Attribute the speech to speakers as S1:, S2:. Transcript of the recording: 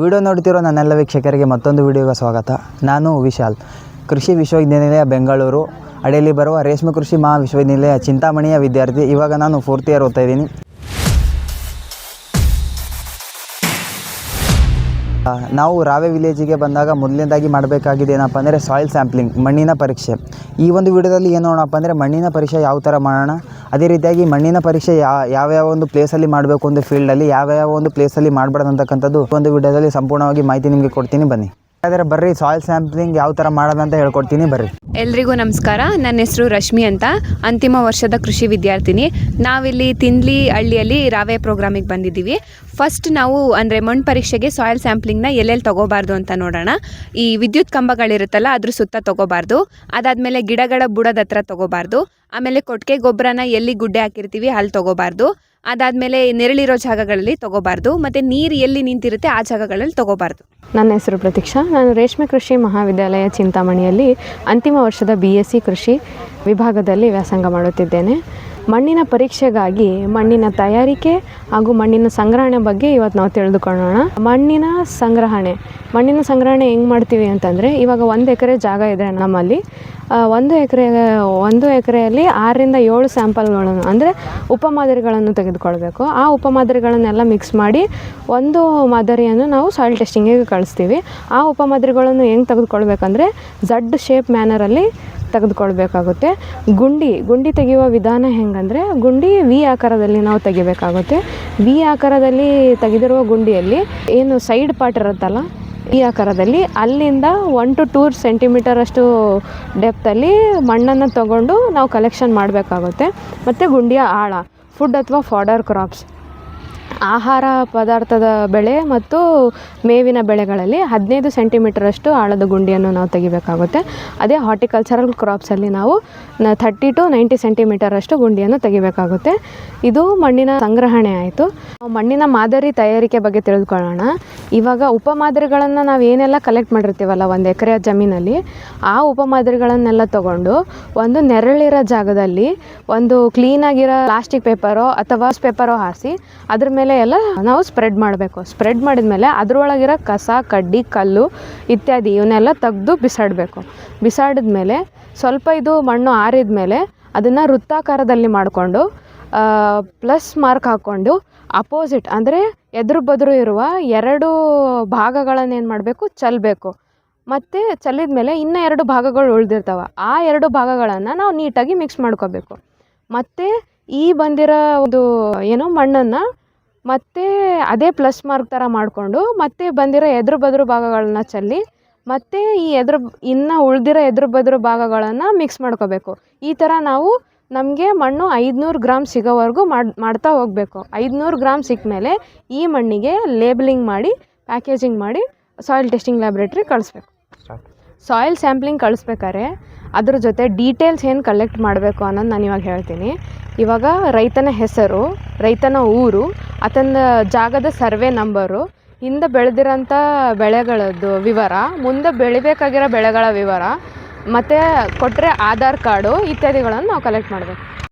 S1: Video ನೋಡ್ತಿರೋ ನನ್ನೆಲ್ಲ ವೀಕ್ಷಕರಿಗೆ ಮತ್ತೊಂದು ವಿಡಿಯೋಗೆ ಸ್ವಾಗತ. ನಾನು ವಿಶಾಲ್, ಕೃಷಿ ವಿಶ್ವವಿದ್ಯಾನಿಲಯ ಬೆಂಗಳೂರು ಅಡಿಯಲ್ಲಿ ಬರುವ ರೇಷ್ಮೆ ಕೃಷಿ ಮಹಾವಿಶ್ವವಿದ್ಯಾನಿಲಯ ಚಿಂತಾಮಣಿಯ ವಿದ್ಯಾರ್ಥಿ. ಇವಾಗ ನಾನು 4th ಇಯರ್ ಓದ್ತಾ ಇದ್ದೀನಿ. ನಾವು ರಾವೆ ವಿಲೇಜಿಗೆ ಬಂದಾಗ ಮೊದಲನೇದಾಗಿ ಮಾಡಬೇಕಾಗಿದೆ ಏನಪ್ಪ ಅಂದರೆ ಸಾಯಿಲ್ ಸ್ಯಾಂಪ್ಲಿಂಗ್, ಮಣ್ಣಿನ ಪರೀಕ್ಷೆ. ಈ ಒಂದು ವಿಡಿಯೋದಲ್ಲಿ ಏನು ನೋಡೋಣಪ್ಪ ಅಂದರೆ ಮಣ್ಣಿನ ಪರೀಕ್ಷೆ ಯಾವ ಥರ ಮಾಡೋಣ, ಅದೇ ರೀತಿಯಾಗಿ ಮಣ್ಣಿನ ಪರೀಕ್ಷೆ ಯಾವ್ಯಾವ ಒಂದು ಪ್ಲೇಸಲ್ಲಿ ಮಾಡಬೇಕು, ಒಂದು ಫೀಲ್ಡಲ್ಲಿ ಯಾವ್ಯಾವ ಒಂದು ಪ್ಲೇಸಲ್ಲಿ ಮಾಡಬಾರ್ದು ಅಂತಕ್ಕಂಥದ್ದು ಒಂದು ವಿಡಿಯೋದಲ್ಲಿ ಸಂಪೂರ್ಣವಾಗಿ ಮಾಹಿತಿ ನಿಮಗೆ ಕೊಡ್ತೀನಿ. ಬನ್ನಿ ಹಾಗಾದರೆ ಬರ್ರಿ ಸಾಯಿಲ್ ಸ್ಯಾಂಪ್ಲಿಂಗ್ ಯಾವ ಥರ ಮಾಡೋದಂತ ಹೇಳ್ಕೊಡ್ತೀನಿ ಬರ್ರಿ.
S2: ಎಲ್ರಿಗೂ ನಮಸ್ಕಾರ. ನನ್ನ ಹೆಸರು ರಶ್ಮಿ ಅಂತ, ಅಂತಿಮ ವರ್ಷದ ಕೃಷಿ ವಿದ್ಯಾರ್ಥಿನಿ. ನಾವಿಲ್ಲಿ ತಿಂದ್ಲಿ ಹಳ್ಳಿಯಲ್ಲಿ ರಾವೆ ಪ್ರೋಗ್ರಾಮಿಗೆ ಬಂದಿದ್ದೀವಿ. ಫಸ್ಟ್ ನಾವು ಅಂದರೆ ಮಣ್ಣು ಪರೀಕ್ಷೆಗೆ ಸಾಯಿಲ್ ಸ್ಯಾಂಪ್ಲಿಂಗ್ನ ಎಲ್ಲೆಲ್ಲಿ ತೊಗೋಬಾರ್ದು ಅಂತ ನೋಡೋಣ. ಈ ವಿದ್ಯುತ್ ಕಂಬಗಳಿರುತ್ತಲ್ಲ ಅದ್ರ ಸುತ್ತ ತೊಗೋಬಾರ್ದು. ಅದಾದಮೇಲೆ ಗಿಡಗಳ ಬುಡದ ಹತ್ರ ತೊಗೋಬಾರ್ದು. ಆಮೇಲೆ ಕೊಟ್ಟಿಗೆ ಗೊಬ್ಬರನ ಎಲ್ಲಿ ಗುಡ್ಡೆ ಹಾಕಿರ್ತೀವಿ ಅಲ್ಲಿ ತೊಗೋಬಾರ್ದು. ಅದಾದಮೇಲೆ ನೆರಳಿರೋ ಜಾಗಗಳಲ್ಲಿ ತೊಗೋಬಾರ್ದು. ಮತ್ತು ನೀರು ಎಲ್ಲಿ ನಿಂತಿರುತ್ತೆ ಆ ಜಾಗಗಳಲ್ಲಿ ತೊಗೋಬಾರ್ದು.
S3: ನನ್ನ ಹೆಸರು ಪ್ರತೀಕ್ಷಾ. ನಾನು ರೇಷ್ಮೆ ಕೃಷಿ ಮಹಾವಿದ್ಯಾಲಯ ಚಿಂತಾಮಣಿಯಲ್ಲಿ ಅಂತಿಮ ವರ್ಷದ BSc ಕೃಷಿ ವಿಭಾಗದಲ್ಲಿ ವ್ಯಾಸಂಗ ಮಾಡುತ್ತಿದ್ದೇನೆ. ಮಣ್ಣಿನ ಪರೀಕ್ಷೆಗಾಗಿ ಮಣ್ಣಿನ ತಯಾರಿಕೆ ಹಾಗೂ ಮಣ್ಣಿನ ಸಂಗ್ರಹಣೆ ಬಗ್ಗೆ ಇವತ್ತು ನಾವು ತಿಳಿದುಕೊಳ್ಳೋಣ. ಮಣ್ಣಿನ ಸಂಗ್ರಹಣೆ ಹೆಂಗೆ ಮಾಡ್ತೀವಿ ಅಂತಂದರೆ, ಇವಾಗ 1 ಎಕರೆ ಜಾಗ ಇದೆ ನಮ್ಮಲ್ಲಿ. 1 ಎಕರೆಯಲ್ಲಿ 6ರಿಂದ 7 ಸ್ಯಾಂಪಲ್ಗಳನ್ನು ಅಂದರೆ ಉಪಮಾದರಿಗಳನ್ನು ತೆಗೆದುಕೊಳ್ಬೇಕು. ಆ ಉಪಮಾದರಿಗಳನ್ನೆಲ್ಲ ಮಿಕ್ಸ್ ಮಾಡಿ ಒಂದು ಮಾದರಿಯನ್ನು ನಾವು ಸಾಯಿಲ್ ಟೆಸ್ಟಿಂಗಿಗೆ ಕಳಿಸ್ತೀವಿ. ಆ ಉಪಮಾದರಿಗಳನ್ನು ಹೆಂಗೆ ತೆಗೆದುಕೊಳ್ಬೇಕಂದ್ರೆ Z ಶೇಪ್ ಮ್ಯಾನರಲ್ಲಿ ತೆಗೆದುಕೊಳ್ಬೇಕಾಗುತ್ತೆ. ಗುಂಡಿ ತೆಗೆಯುವ ವಿಧಾನ ಹೆಂಗಂದರೆ, ಗುಂಡಿ V ಆಕಾರದಲ್ಲಿ ನಾವು ತೆಗಿಬೇಕಾಗುತ್ತೆ. V ಆಕಾರದಲ್ಲಿ ತೆಗೆದಿರುವ ಗುಂಡಿಯಲ್ಲಿ ಏನು ಸೈಡ್ ಪಾರ್ಟ್ ಇರುತ್ತಲ್ಲ, ಈ ಆಕಾರದಲ್ಲಿ ಅಲ್ಲಿಂದ 1 to 2 ಸೆಂಟಿಮೀಟರ್ ಅಷ್ಟು ಡೆಪ್ತಲ್ಲಿ ಮಣ್ಣನ್ನು ತಗೊಂಡು ನಾವು ಕಲೆಕ್ಷನ್ ಮಾಡಬೇಕಾಗುತ್ತೆ. ಮತ್ತು ಗುಂಡಿಯ ಆಳ, ಫುಡ್ ಅಥವಾ ಫಾಡರ್ ಕ್ರಾಪ್ಸ್, ಆಹಾರ ಪದಾರ್ಥದ ಬೆಳೆ ಮತ್ತು ಮೇವಿನ ಬೆಳೆಗಳಲ್ಲಿ 15 ಸೆಂಟಿಮೀಟರಷ್ಟು ಆಳದ ಗುಂಡಿಯನ್ನು ನಾವು ತೆಗಿಬೇಕಾಗುತ್ತೆ. ಅದೇ ಹಾರ್ಟಿಕಲ್ಚರಲ್ ಕ್ರಾಪ್ಸಲ್ಲಿ ನಾವು 30 to 90 ಸೆಂಟಿಮೀಟರಷ್ಟು ಗುಂಡಿಯನ್ನು ತೆಗಿಬೇಕಾಗುತ್ತೆ. ಇದು ಮಣ್ಣಿನ ಸಂಗ್ರಹಣೆ ಆಯಿತು. ಮಣ್ಣಿನ ಮಾದರಿ ತಯಾರಿಕೆ ಬಗ್ಗೆ ತಿಳಿದುಕೊಳ್ಳೋಣ. ಇವಾಗ ಉಪಮಾದರಿಗಳನ್ನು ನಾವು ಏನೆಲ್ಲ ಕಲೆಕ್ಟ್ ಮಾಡಿರ್ತೀವಲ್ಲ 1 ಎಕರೆ ಜಮೀನಲ್ಲಿ, ಆ ಉಪಮಾದರಿಗಳನ್ನೆಲ್ಲ ತಗೊಂಡು ಒಂದು ನೆರಳಿರೋ ಜಾಗದಲ್ಲಿ ಒಂದು ಕ್ಲೀನಾಗಿರೋ ಪ್ಲಾಸ್ಟಿಕ್ ಪೇಪರೋ ಅಥವಾ ಪೇಪರೋ ಹಾಸಿ ಅದ್ರ ಮೇಲೆ ಎಲ್ಲ ನಾವು ಸ್ಪ್ರೆಡ್ ಮಾಡಬೇಕು. ಸ್ಪ್ರೆಡ್ ಮಾಡಿದ್ಮೇಲೆ ಅದರೊಳಗಿರೋ ಕಸ, ಕಡ್ಡಿ, ಕಲ್ಲು ಇತ್ಯಾದಿ ಇವನ್ನೆಲ್ಲ ತೆಗೆದು ಬಿಸಾಡಿದ್ಮೇಲೆ ಸ್ವಲ್ಪ ಇದು ಮಣ್ಣು ಆರಿದ ಮೇಲೆ ಅದನ್ನು ವೃತ್ತಾಕಾರದಲ್ಲಿ ಮಾಡಿಕೊಂಡು ಪ್ಲಸ್ ಮಾರ್ಕ್ ಹಾಕ್ಕೊಂಡು ಅಪೋಸಿಟ್ ಅಂದರೆ ಎದುರು ಬದುರು ಇರುವ 2 ಭಾಗಗಳನ್ನು ಏನು ಮಾಡಬೇಕು, ಚೆಲ್ಲಬೇಕು. ಮತ್ತು ಚೆಲ್ಲಿದ ಮೇಲೆ ಇನ್ನೂ 2 ಭಾಗಗಳು ಉಳಿದಿರ್ತವೆ. ಆ 2 ಭಾಗಗಳನ್ನು ನಾವು ನೀಟಾಗಿ ಮಿಕ್ಸ್ ಮಾಡ್ಕೋಬೇಕು. ಮತ್ತು ಈ ಬಂದಿರೋ ಒಂದು ಮಣ್ಣನ್ನು ಮತ್ತು ಅದೇ ಪ್ಲಸ್ ಮಾರ್ಕ್ ಥರ ಮಾಡಿಕೊಂಡು ಮತ್ತೆ ಬಂದಿರೋ ಎದುರು ಬದುರು ಭಾಗಗಳನ್ನ ಚೆಲ್ಲಿ ಮತ್ತು ಈ ಇನ್ನು ಉಳಿದಿರೋ ಎದುರು ಬದುರು ಭಾಗಗಳನ್ನು ಮಿಕ್ಸ್ ಮಾಡ್ಕೋಬೇಕು. ಈ ಥರ ನಾವು ನಮಗೆ ಮಣ್ಣು 500 ಗ್ರಾಮ್ ಸಿಗೋವರೆಗೂ ಮಾಡ್ತಾ ಹೋಗಬೇಕು. 500 ಗ್ರಾಮ್ ಸಿಕ್ಕ ಮೇಲೆ ಈ ಮಣ್ಣಿಗೆ ಲೇಬಲಿಂಗ್ ಮಾಡಿ, ಪ್ಯಾಕೇಜಿಂಗ್ ಮಾಡಿ ಸಾಯಿಲ್ ಟೆಸ್ಟಿಂಗ್ ಲ್ಯಾಬ್ರೇಟ್ರಿ ಕಳಿಸ್ಬೇಕು. ಸಾಯಿಲ್ ಸ್ಯಾಂಪ್ಲಿಂಗ್ ಕಳಿಸ್ಬೇಕಾದ್ರೆ ಅದ್ರ ಜೊತೆ ಡೀಟೇಲ್ಸ್ ಏನು ಕಲೆಕ್ಟ್ ಮಾಡಬೇಕು ಅನ್ನೋದು ನಾನು ಇವಾಗ ಹೇಳ್ತೀನಿ. ಇವಾಗ ರೈತನ ಹೆಸರು, ರೈತನ ಊರು, ಆತನ ಜಾಗದ ಸರ್ವೆ ನಂಬರು, ಹಿಂದೆ ಬೆಳೆದಿರೋಂಥ ಬೆಳೆಗಳದ್ದು ವಿವರ, ಮುಂದೆ ಬೆಳಿಬೇಕಾಗಿರೋ ಬೆಳೆಗಳ ವಿವರ, ಮತ್ತು ಕೊಟ್ಟರೆ ಆಧಾರ್ ಕಾರ್ಡು ಇತ್ಯಾದಿಗಳನ್ನು ನಾವು ಕಲೆಕ್ಟ್ ಮಾಡಬೇಕು.